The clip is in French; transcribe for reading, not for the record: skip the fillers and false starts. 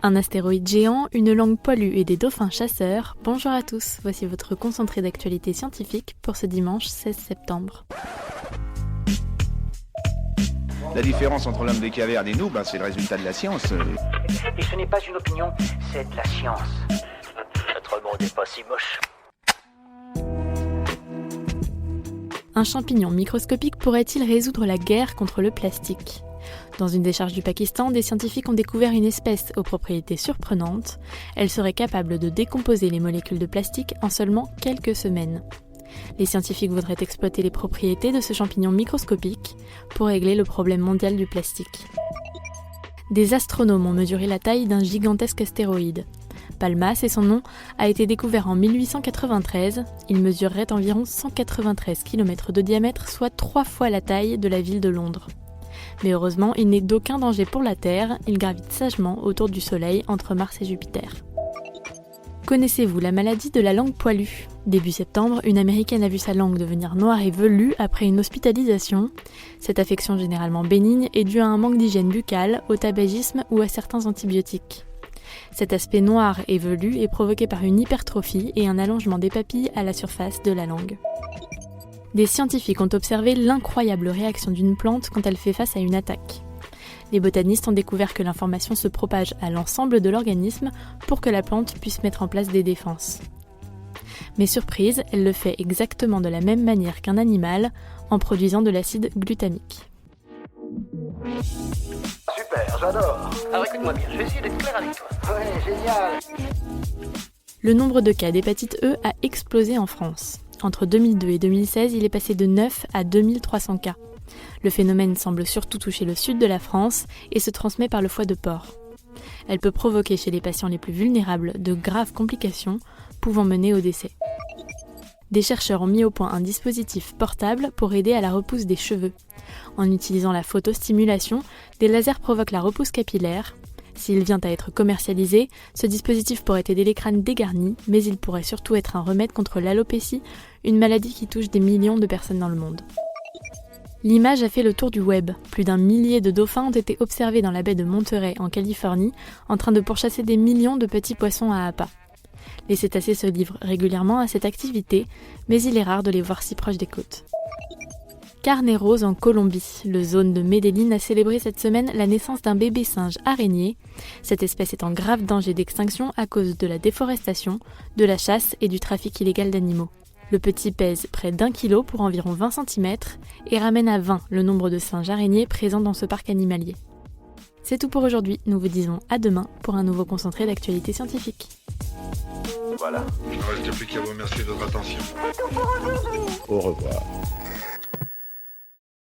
Un astéroïde géant, une langue poilue et des dauphins chasseurs. Bonjour à tous, voici votre concentré d'actualité scientifique pour ce dimanche 16 septembre. La différence entre l'homme des cavernes et nous, c'est le résultat de la science. Et ce n'est pas une opinion, c'est de la science. Notre monde n'est pas si moche. Un champignon microscopique pourrait-il résoudre la guerre contre le plastique ? Dans une décharge du Pakistan, des scientifiques ont découvert une espèce aux propriétés surprenantes. Elle serait capable de décomposer les molécules de plastique en seulement quelques semaines. Les scientifiques voudraient exploiter les propriétés de ce champignon microscopique pour régler le problème mondial du plastique. Des astronomes ont mesuré la taille d'un gigantesque astéroïde. Palmas, et son nom, a été découvert en 1893. Il mesurerait environ 193 km de diamètre, soit 3 fois la taille de la ville de Londres. Mais heureusement, il n'est d'aucun danger pour la Terre, il gravite sagement autour du Soleil entre Mars et Jupiter. Connaissez-vous la maladie de la langue poilue ? Début septembre, une Américaine a vu sa langue devenir noire et velue après une hospitalisation. Cette affection généralement bénigne est due à un manque d'hygiène buccale, au tabagisme ou à certains antibiotiques. Cet aspect noir et velu est provoqué par une hypertrophie et un allongement des papilles à la surface de la langue. Des scientifiques ont observé l'incroyable réaction d'une plante quand elle fait face à une attaque. Les botanistes ont découvert que l'information se propage à l'ensemble de l'organisme pour que la plante puisse mettre en place des défenses. Mais surprise, elle le fait exactement de la même manière qu'un animal, en produisant de l'acide glutamique. Super, j'adore. Alors écoute-moi bien, je vais essayer d'être clair avec toi. Ouais, génial. Le nombre de cas d'hépatite E a explosé en France. Entre 2002 et 2016, il est passé de 9 à 2300 cas. Le phénomène semble surtout toucher le sud de la France et se transmet par le foie de porc. Elle peut provoquer chez les patients les plus vulnérables de graves complications, pouvant mener au décès. Des chercheurs ont mis au point un dispositif portable pour aider à la repousse des cheveux. En utilisant la photostimulation, des lasers provoquent la repousse capillaire. S'il vient à être commercialisé, ce dispositif pourrait aider les crânes dégarnis, mais il pourrait surtout être un remède contre l'alopécie, une maladie qui touche des millions de personnes dans le monde. L'image a fait le tour du web. Plus d'1 millier de dauphins ont été observés dans la baie de Monterey en Californie, en train de pourchasser des millions de petits poissons à appât. Les cétacés se livrent régulièrement à cette activité, mais il est rare de les voir si proches des côtes. Carnet rose en Colombie. Le zoo de Medellín a célébré cette semaine la naissance d'un bébé singe araignée. Cette espèce est en grave danger d'extinction à cause de la déforestation, de la chasse et du trafic illégal d'animaux. Le petit pèse près d'1 kilo pour environ 20 cm et ramène à 20 le nombre de singes araignées présents dans ce parc animalier. C'est tout pour aujourd'hui, nous vous disons à demain pour un nouveau concentré d'actualité scientifique. Voilà. Il ne reste plus qu'à vous remercier de votre attention. Au revoir.